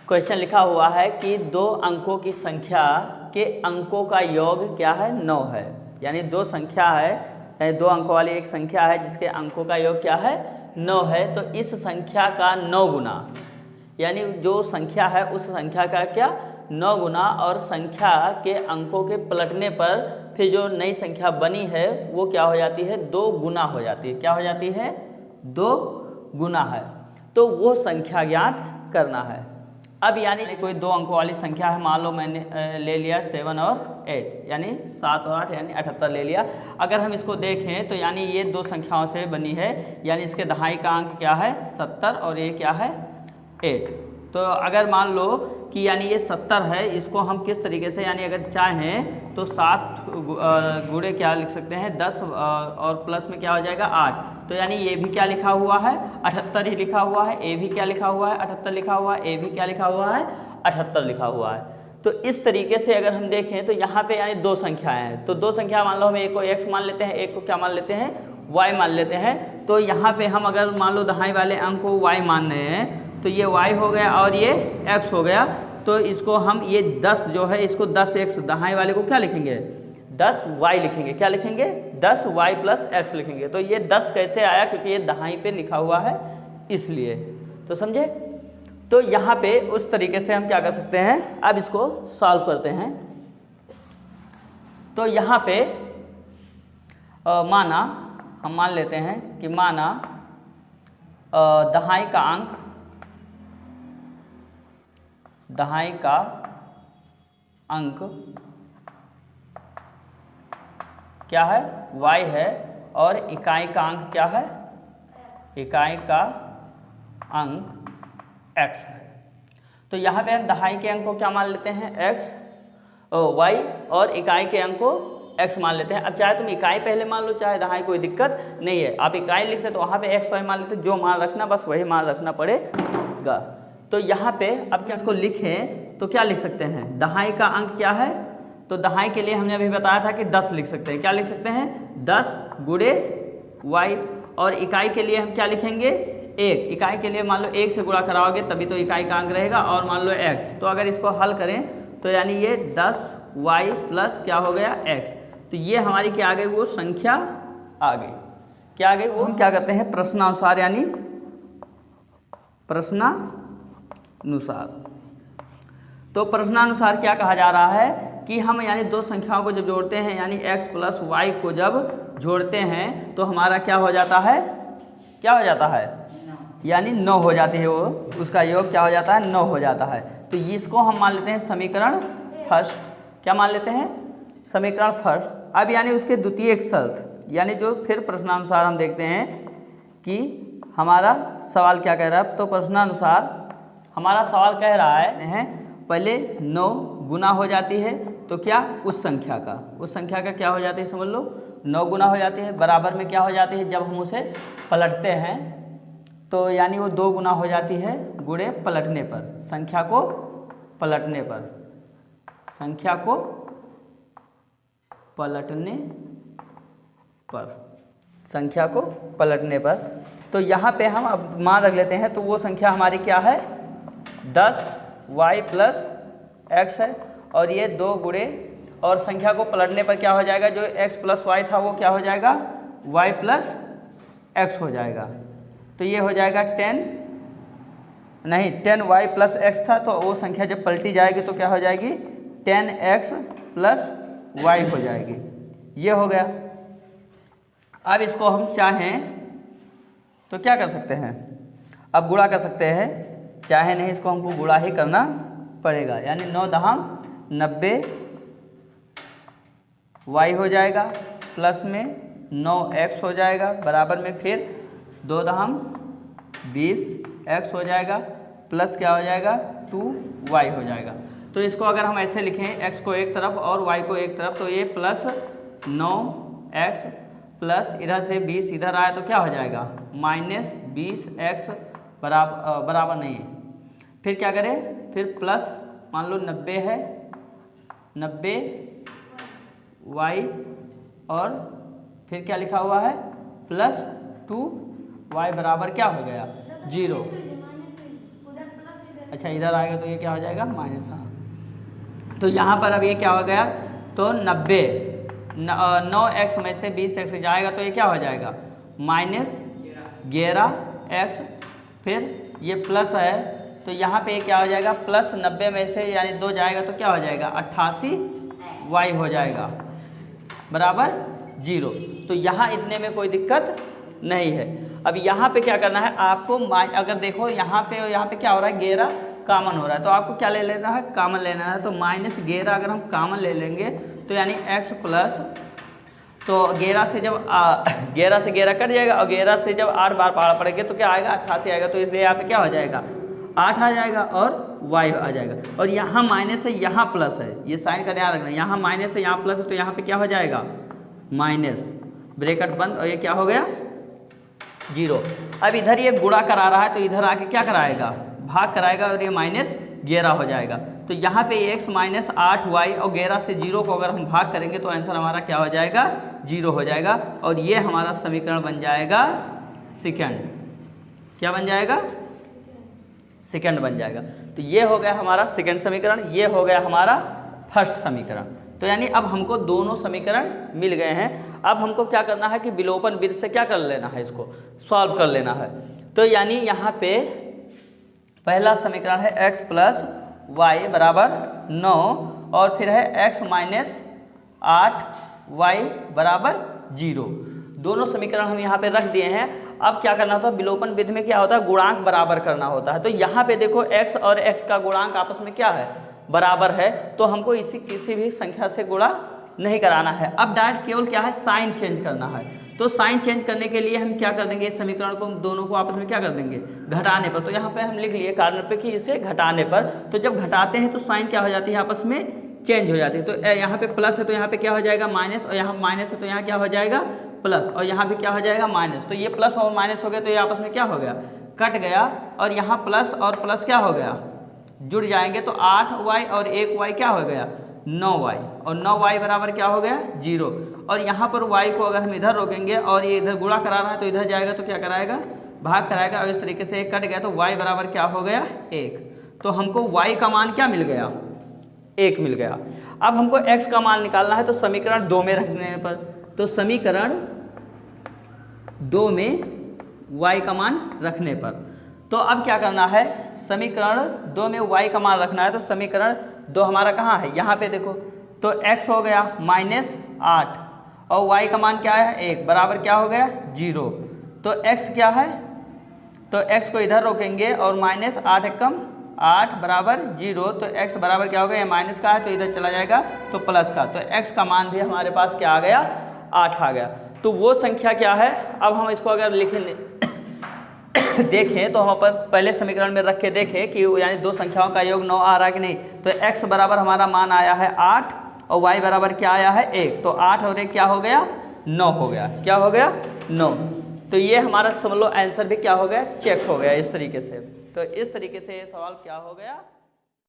Question लिखा हुआ है कि 2 अंकों की संख्या के अंकों का योग क्या है, 9 है। यानी 2 संख्या है, 2 अंकों वाली एक संख्या है जिसके अंकों का योग क्या है, 9 है। तो इस संख्या का 9 गुना, यानी जो संख्या है उस संख्या का क्या 9 गुना, और संख्या के अंकों के पलटने पर फिर जो नई संख्या बनी है वो क्या हो जाती है, 2 गुना हो जाती है। क्या हो जाती है, 2 गुना है। तो वो संख्या ज्ञात करना है। अब यानी कोई 2 अंकों वाली संख्या है, मान लो मैंने ले लिया 7 और 8, यानी 7 और 8 यानी 78 ले लिया। अगर हम इसको देखें तो यानी ये 2 संख्याओं से बनी है, यानी इसके दहाई का अंक क्या है 70 और ये क्या है 8। तो अगर मान लो कि यानी ये 70 है, इसको हम किस तरीके से, यानी अगर चाहें तो 7 गुणे क्या लिख सकते हैं 10 और प्लस में क्या हो जाएगा 8। तो यानी ये भी क्या लिखा हुआ है 78 ही लिखा हुआ है, ए भी क्या लिखा हुआ है 78 लिखा हुआ है, ए भी क्या लिखा हुआ है 78 लिखा हुआ है। तो इस तरीके से अगर हम देखें तो यहाँ पे यानी 2 संख्याएं हैं। तो 2 संख्या मान लो हम एक को x मान लेते हैं, एक को क्या मान लेते हैं y मान लेते हैं। तो यहाँ पे हम अगर मान लो दहाई वाले अंक को y मान रहे हैं तो ये y हो गया और ये x हो गया। तो इसको हम ये 10 जो है इसको 10x, दहाई वाले को क्या लिखेंगे 10y लिखेंगे। क्या लिखेंगे 10y प्लस x लिखेंगे। तो ये 10 कैसे आया, क्योंकि ये दहाई पे लिखा हुआ है इसलिए। तो समझे। तो यहाँ पे उस तरीके से हम क्या कर सकते हैं, अब इसको सॉल्व करते हैं। तो यहाँ पे माना हम मान लेते हैं कि माना दहाई का अंक क्या है y है और इकाई का अंक क्या है, इकाई का अंक x है। तो यहाँ पे हम दहाई के अंक को क्या मान लेते हैं y और इकाई के अंक को x मान लेते हैं। अब चाहे तुम इकाई पहले मान लो चाहे दहाई, कोई दिक्कत नहीं है। आप इकाई लिखते तो वहाँ पे x y मान लेते, जो मान रखना बस वही मान रखना पड़ेगा। तो यहाँ पे अब क्या इसको लिखें तो क्या लिख सकते हैं, दहाई का अंक क्या है, तो दहाई के लिए हमने अभी बताया था कि 10 लिख सकते हैं। क्या लिख सकते हैं 10 गुणे y, और इकाई के लिए हम क्या लिखेंगे 1। इकाई के लिए मान लो 1 से गुणा कराओगे तभी तो इकाई का अंक रहेगा, और मान लो x। तो अगर इसको हल करें तो यानी ये 10y प्लस क्या हो गया x। तो ये हमारी क्या आ गई, वो संख्या आ गई। क्या आ गई, वो हम क्या करते हैं प्रश्नानुसार, यानी प्रश्नानुसार। तो प्रश्नानुसार क्या कहा जा रहा है कि हम यानी 2 संख्याओं को जब जोड़ते हैं, यानी x प्लस y को जब जोड़ते हैं तो हमारा क्या हो जाता है, क्या हो जाता है, यानी 9 हो जाती है। वो उसका योग क्या हो जाता है 9 हो जाता है। तो इसको हम मान लेते हैं समीकरण फर्स्ट। क्या मान लेते हैं, समीकरण फर्स्ट। अब यानी उसके द्वितीय शर्त, यानी जो फिर प्रश्नानुसार हम देखते हैं कि हमारा सवाल क्या कह रहा है। तो प्रश्नानुसार हमारा सवाल कह रहा है पहले 9 गुना हो जाती है, तो क्या उस संख्या का क्या हो जाती है, समझ लो 9 गुना हो जाती है। बराबर में क्या हो जाती है, जब हम उसे पलटते हैं तो यानी वो 2 गुना हो जाती है गुणे पलटने पर, संख्या को पलटने पर, संख्या को पलटने पर, संख्या को पलटने पर। तो यहाँ पे हम अब मान रख लेते हैं। तो वो संख्या हमारी क्या है 10y प्लस x है, और ये 2 गुणे, और संख्या को पलटने पर क्या हो जाएगा, जो x प्लस y था वो क्या हो जाएगा y प्लस x हो जाएगा। तो ये हो जाएगा 10y प्लस x था, तो वो संख्या जब पलटी जाएगी तो क्या हो जाएगी 10x प्लस y हो जाएगी। ये हो गया। अब इसको हम चाहें तो क्या कर सकते हैं, अब गुणा कर सकते हैं, चाहे नहीं इसको हमको गुणा ही करना पड़ेगा। यानी 9 दहम 90 y हो जाएगा, प्लस में 9x हो जाएगा, बराबर में फिर 2 दहम 20 x हो जाएगा, प्लस क्या हो जाएगा 2y हो जाएगा। तो इसको अगर हम ऐसे लिखें x को एक तरफ और y को एक तरफ, तो ये प्लस 9x प्लस इधर से 20 इधर आया तो क्या हो जाएगा माइनस 20x बराबर नहीं है। फिर क्या करें, फिर प्लस मान लो 90 है, 90y और फिर क्या लिखा हुआ है प्लस 2y बराबर क्या हो गया 0। अच्छा इधर आएगा तो ये क्या हो जाएगा माइनस। हाँ तो यहाँ पर अब ये क्या हो गया, तो 90 9x में से 20x जाएगा तो ये क्या हो जाएगा -11x, फिर ये प्लस है तो यहाँ पे क्या हो जाएगा प्लस 90 में से यानी 2 जाएगा तो क्या हो जाएगा 88y हो जाएगा बराबर 0। तो यहाँ इतने में कोई दिक्कत नहीं है। अब यहाँ पे क्या करना है आपको, अगर देखो यहाँ पे क्या हो रहा है 11 कॉमन हो रहा है तो आपको क्या ले लेना है कॉमन लेना है। तो -11 अगर हम कॉमन ले लेंगे तो यानी x प्लस, तो 11 से जब 11 से 11 कट जाएगा और 11 से जब 8 बार पहाड़ पड़ेंगे तो क्या आएगा 88 आएगा। तो इसलिए यहाँ पे क्या हो जाएगा 8 आ जाएगा और y आ जाएगा। और यहाँ माइनस है यहाँ प्लस है, ये साइन का ध्यान रखना, यहाँ माइनस है यहाँ प्लस है तो यहाँ पे क्या हो जाएगा माइनस, ब्रैकेट बंद, और ये क्या हो गया 0। अब इधर ये गुणा करा रहा है तो इधर आके क्या कराएगा भाग कराएगा और ये -11 हो जाएगा। तो यहाँ पे x -8y और 11 से 0 को अगर हम भाग करेंगे तो आंसर हमारा क्या हो जाएगा 0 हो जाएगा। और ये हमारा समीकरण बन जाएगा सेकंड, क्या बन जाएगा सेकंड बन जाएगा। तो ये हो गया हमारा सेकंड समीकरण, ये हो गया हमारा फर्स्ट समीकरण। तो यानी अब हमको दोनों समीकरण मिल गए हैं। अब हमको क्या करना है कि विलोपन विधि से क्या कर लेना है, इसको सॉल्व कर लेना है। तो यानी यहाँ पे पहला समीकरण है x प्लस वाई बराबर 9 और फिर है x माइनस 8y बराबर 0। दोनों समीकरण हम यहाँ पे रख दिए हैं। अब क्या करना होता है विलोपन विधि में क्या होता है गुणांक बराबर करना होता है। तो यहाँ पे देखो x और x का गुणांक आपस में क्या है बराबर है, तो हमको इसी किसी भी संख्या से गुणा नहीं कराना है। अब डायरेक्ट केवल क्या है साइन चेंज करना है। तो साइन चेंज करने के लिए हम क्या कर देंगे इस समीकरण को दोनों को आपस में क्या कर देंगे घटाने पर। तो यहाँ पे हम लिख लिए कारण पे कि इसे घटाने पर, तो जब घटाते हैं तो साइन क्या हो जाती है आपस में चेंज हो जाती है। तो यहाँ पे प्लस है तो यहाँ पे क्या हो जाएगा माइनस, और यहाँ माइनस है तो यहाँ क्या हो जाएगा प्लस, और यहाँ भी क्या हो जाएगा माइनस। तो ये प्लस और माइनस हो गया तो ये आपस में क्या हो गया कट गया, और यहाँ प्लस और प्लस क्या हो गया जुड़ जाएंगे। तो 8y और 1y क्या हो गया 9y, और 9y बराबर क्या हो गया 0। और यहाँ पर y को अगर हम इधर रोकेंगे और ये इधर गुणा करा रहा है तो इधर जाएगा तो क्या कराएगा भाग कराएगा, और इस तरीके से एक कट गया तो y बराबर क्या हो गया 1। तो हमको y का मान क्या मिल गया 1 मिल गया। अब हमको x का मान निकालना है तो समीकरण 2 में रखने पर, तो समीकरण 2 में y का मान रखने पर, तो अब क्या करना है समीकरण 2 में y का मान रखना है। तो समीकरण 2 हमारा कहाँ है यहाँ पे देखो, तो x हो गया -8 और y का मान क्या है 1 बराबर क्या हो गया 0। तो x क्या है, तो x को इधर रोकेंगे और -8 एकम 8 बराबर 0। तो x बराबर क्या हो गया, माइनस का है तो इधर चला जाएगा तो प्लस का, तो x का मान भी हमारे पास क्या आ गया 8 आ गया। तो वो संख्या क्या है, अब हम इसको अगर लिखें देखें तो हम अपन पहले समीकरण में रख के देखें कि यानी दो संख्याओं का योग 9 आ रहा है कि नहीं। तो x बराबर हमारा मान आया है 8 और y बराबर क्या आया है 1। तो 8 और 1 क्या हो गया 9 हो गया, क्या हो गया 9। तो ये हमारा समझ लो आंसर भी क्या हो गया चेक हो गया इस तरीके से। तो इस तरीके से ये सवाल क्या हो गया